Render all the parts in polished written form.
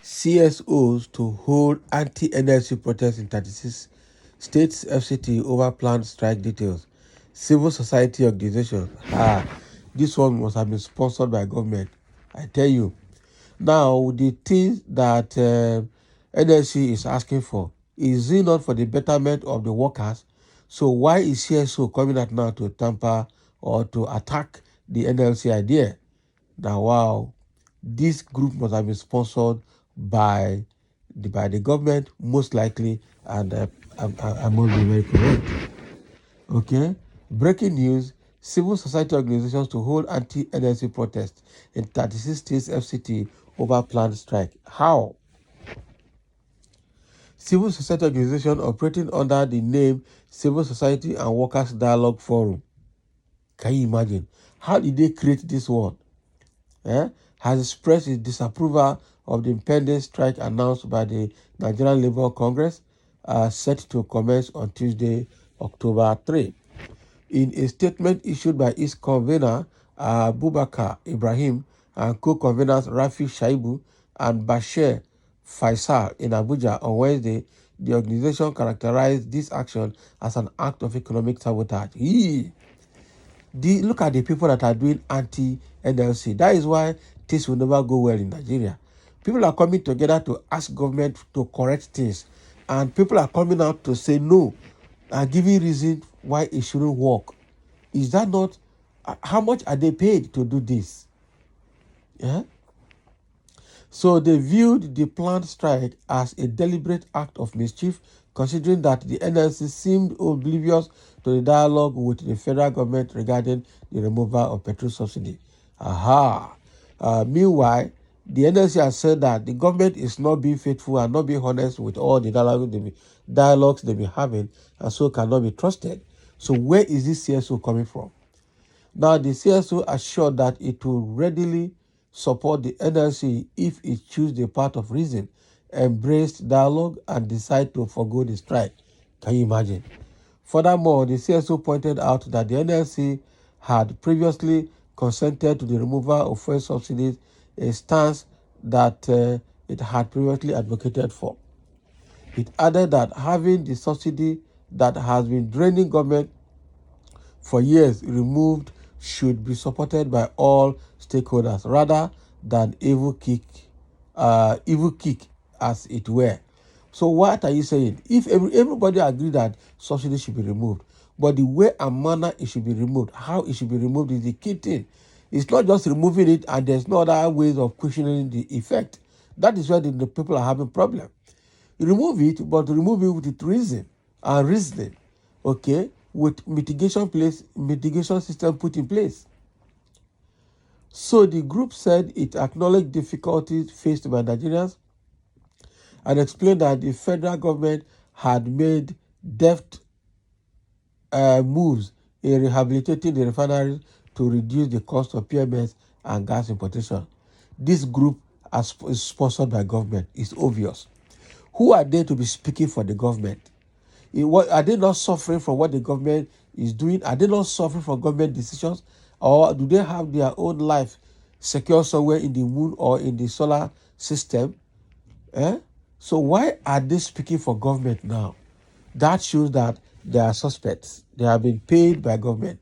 CSOs to hold anti-Nlc protests in 36 states FCT over planned strike details. Civil society organizations. This one must have been sponsored by government. I tell you. Now, the thing that NLC is asking for, is it not for the betterment of the workers? So why is CSO coming out now to tamper or to attack the NLC idea? Now, wow, this group must have been sponsored by the government, most likely, and I must be very correct. Okay, breaking news: civil society organizations to hold anti-NLC protests in 36 states FCT over planned strike. How? Civil society organization operating under the name Civil Society and Workers Dialogue Forum. Can you imagine? How did they create this one? Has expressed its disapproval of the impending strike announced by the Nigerian Labour Congress, set to commence on Tuesday, October 3. In a statement issued by its convener, Bubakar Ibrahim, and co-conveners Rafi Shaibu and Bashir Faisal in Abuja on Wednesday, the organization characterized this action as an act of economic sabotage. Look at the people that are doing anti-NLC. That is why things will never go well in Nigeria. People are coming together to ask government to correct things. And people are coming out to say no and giving reason why it shouldn't work. Is that not? How much are they paid to do this? Yeah. So they viewed the planned strike as a deliberate act of mischief, considering that the NLC seemed oblivious to the dialogue with the federal government regarding the removal of petrol subsidy. Meanwhile, the NLC has said that the government is not being faithful and not being honest with all the dialogues they've been having, and so cannot be trusted. So where is this CSO coming from? Now, the CSO assured that it will readily support the NLC if it chooses the path of reason, embrace dialogue, and decide to forgo the strike. Can you imagine? Furthermore, the CSO pointed out that the NLC had previously consented to the removal of fuel subsidies, a stance that it had previously advocated for. It added that having the subsidy that has been draining government for years removed should be supported by all stakeholders rather than evil kick as it were. So what are you saying? If everybody agree that subsidy should be removed, but the way and manner it should be removed, how it should be removed is the key thing. It's not just removing it and there's no other ways of cushioning the effect. That is why the people are having problem. You remove it, but remove it with reason and reasoning. Okay, with mitigation system put in place. So the group said it acknowledged difficulties faced by Nigerians and explained that the federal government had made deft moves in rehabilitating the refineries to reduce the cost of PMS and gas importation. This group is sponsored by government. It's obvious. Who are they to be speaking for the government? Are they not suffering from what the government is doing? Are they not suffering from government decisions? Or do they have their own life secure somewhere in the moon or in the solar system? So why are they speaking for government now? That shows that they are suspects. They have been paid by government.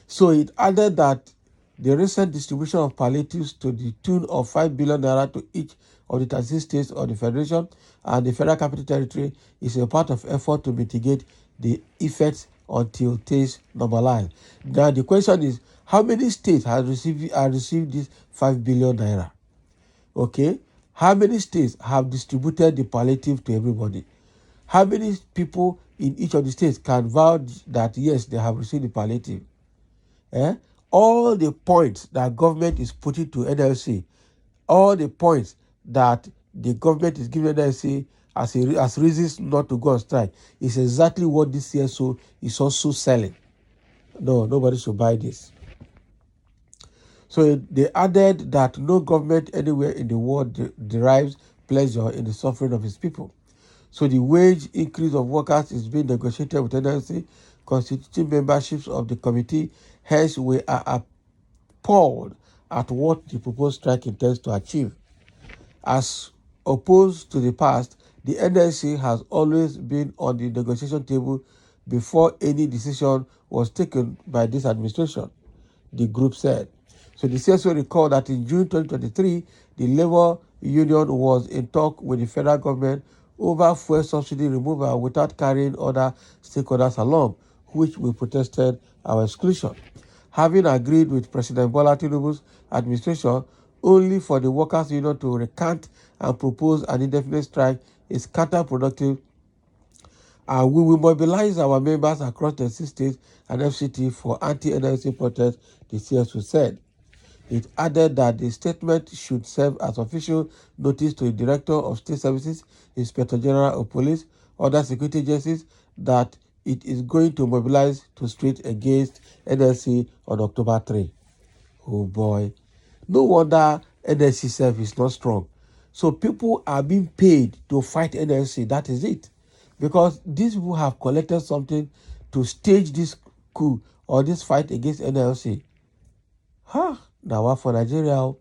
So it added that the recent distribution of palliatives to the tune of 5 billion naira to each of the 36 states of the Federation and the Federal Capital Territory is a part of effort to mitigate the effects until things normalize. Now the question is, how many states have received this 5 billion naira? Okay, how many states have distributed the palliative to everybody? How many people in each of the states can vouch that yes, they have received the palliative? All the points that government is putting to NLC, all the points that the government is giving NLC as reasons not to go on strike is exactly what this CSO is also selling. No, nobody should buy this. So they added that no government anywhere in the world derives pleasure in the suffering of its people. So the wage increase of workers is being negotiated with NLC, constituting memberships of the committee. Hence, we are appalled at what the proposed strike intends to achieve. As opposed to the past, the NLC has always been on the negotiation table before any decision was taken by this administration, the group said. So the CSO recalled that in June 2023, the labor union was in talk with the federal government over fuel subsidy removal without carrying other stakeholders along, which we protested our exclusion. Having agreed with President Bola Tinubu's administration only for the workers' union to recant and propose an indefinite strike is counterproductive, and we will mobilize our members across the 6 states and FCT for anti-Nlc protests, the CSO said. It added that the statement should serve as official notice to the Director of State Services, Inspector General of Police, other security agencies that it is going to mobilize to street against NLC on October 3. Oh boy. No wonder NLC self is not strong. So people are being paid to fight NLC. That is it. Because these people have collected something to stage this coup or this fight against NLC. Now what for Nigeria?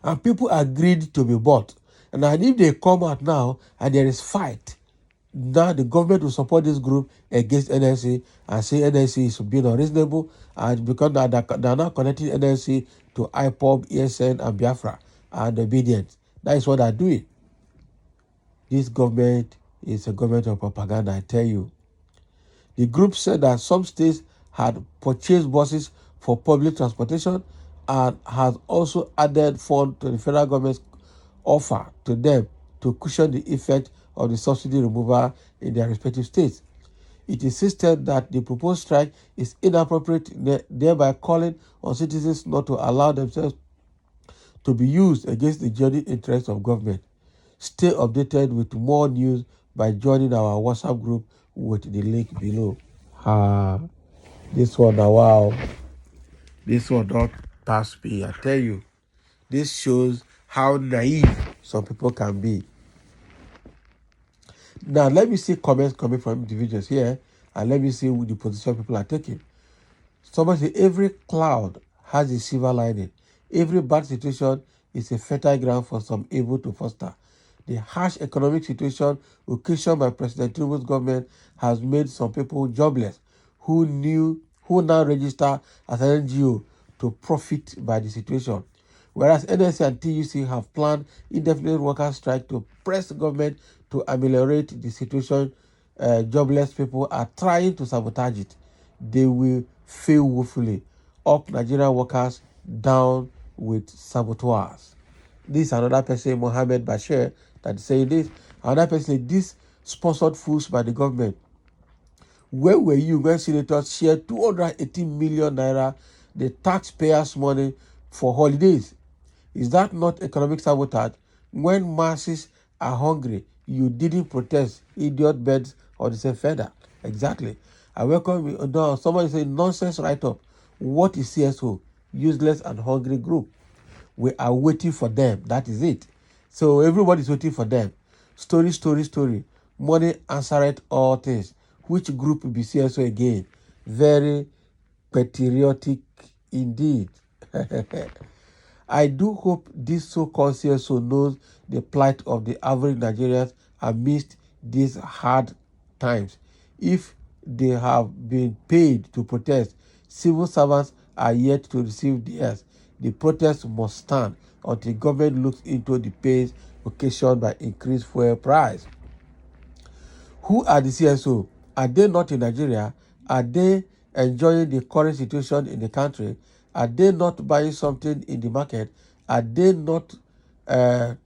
And people agreed to be bought. And if they come out now and there is fight, now the government will support this group against NLC and say NLC is being unreasonable, and because they are now connecting NLC to IPOB, ESN, and Biafra and obedience. That is what they are doing. This government is a government of propaganda, I tell you. The group said that some states had purchased buses for public transportation and has also added funds to the federal government's offer to them to cushion the effect of the subsidy removal in their respective states. It insisted that the proposed strike is inappropriate, thereby calling on citizens not to allow themselves to be used against the genuine interests of government. Stay updated with more news by joining our WhatsApp group with the link below. This one, wow. This one not pass me, I tell you. This shows how naive some people can be. Now, let me see comments coming from individuals here, and let me see the position people are taking. Somebody say, every cloud has a silver lining. Every bad situation is a fertile ground for some evil to foster. The harsh economic situation occasioned by President Tinubu's government has made some people jobless who now register as an NGO to profit by the situation. Whereas NLC and TUC have planned indefinite workers' strike to press the government to ameliorate the situation, jobless people are trying to sabotage it. They will fail woefully. Up Nigerian workers, down with saboteurs. This is another person, Mohammed Bashir, that is saying this. Another person, this sponsored fools by the government. Where were you when senators shared 218 million naira, the taxpayers' money, for holidays? Is that not economic sabotage? When masses are hungry, you didn't protest, idiot birds on the same feather. Exactly. I welcome you. No, somebody say nonsense write-up. What is CSO? Useless and hungry group. We are waiting for them. That is it. So everybody's waiting for them. Story, story, story. Money answereth all things. Which group will be CSO again? Very patriotic indeed. I do hope this so-called CSO knows the plight of the average Nigerians amidst these hard times. If they have been paid to protest, civil servants are yet to receive theirs. The protest must stand until government looks into the pains occasioned by increased fuel price. Who are the CSO? Are they not in Nigeria? Are they enjoying the current situation in the country? Are they not buying something in the market? Are they not? Do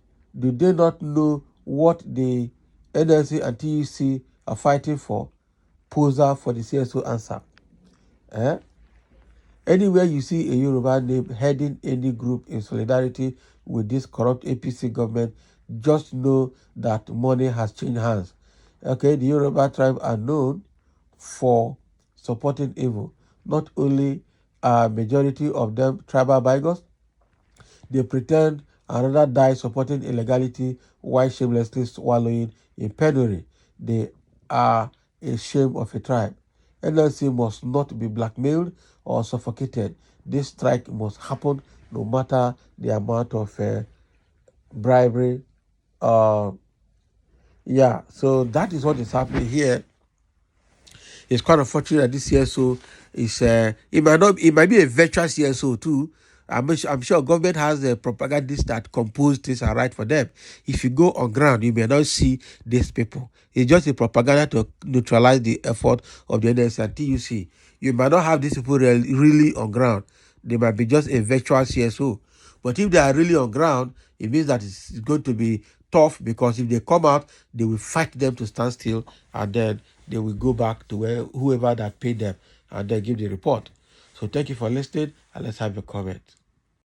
they not know what the NLC and TUC are fighting for? Poser for the CSO answer. Anywhere you see a Yoruba name heading any group in solidarity with this corrupt APC government, just know that money has changed hands. Okay, the Yoruba tribe are known for supporting evil. Not only are majority of them tribal bigots, they pretend another die supporting illegality while shamelessly swallowing in penury. They are a shame of a tribe. NLC must not be blackmailed or suffocated. This strike must happen no matter the amount of bribery. Yeah, so that is what is happening here. It's quite unfortunate that this CSO is it might be a virtual CSO too. I'm sure government has the propagandists that compose this and write for them. If you go on ground, you may not see these people. It's just a propaganda to neutralize the effort of the NLC and TUC. You might not have these people really on ground. They might be just a virtual CSO. But if they are really on ground, it means that it's going to be tough, because if they come out, they will fight them to stand still, and then they will go back to whoever that paid them and then give the report. So thank you for listening, and let's have a comment.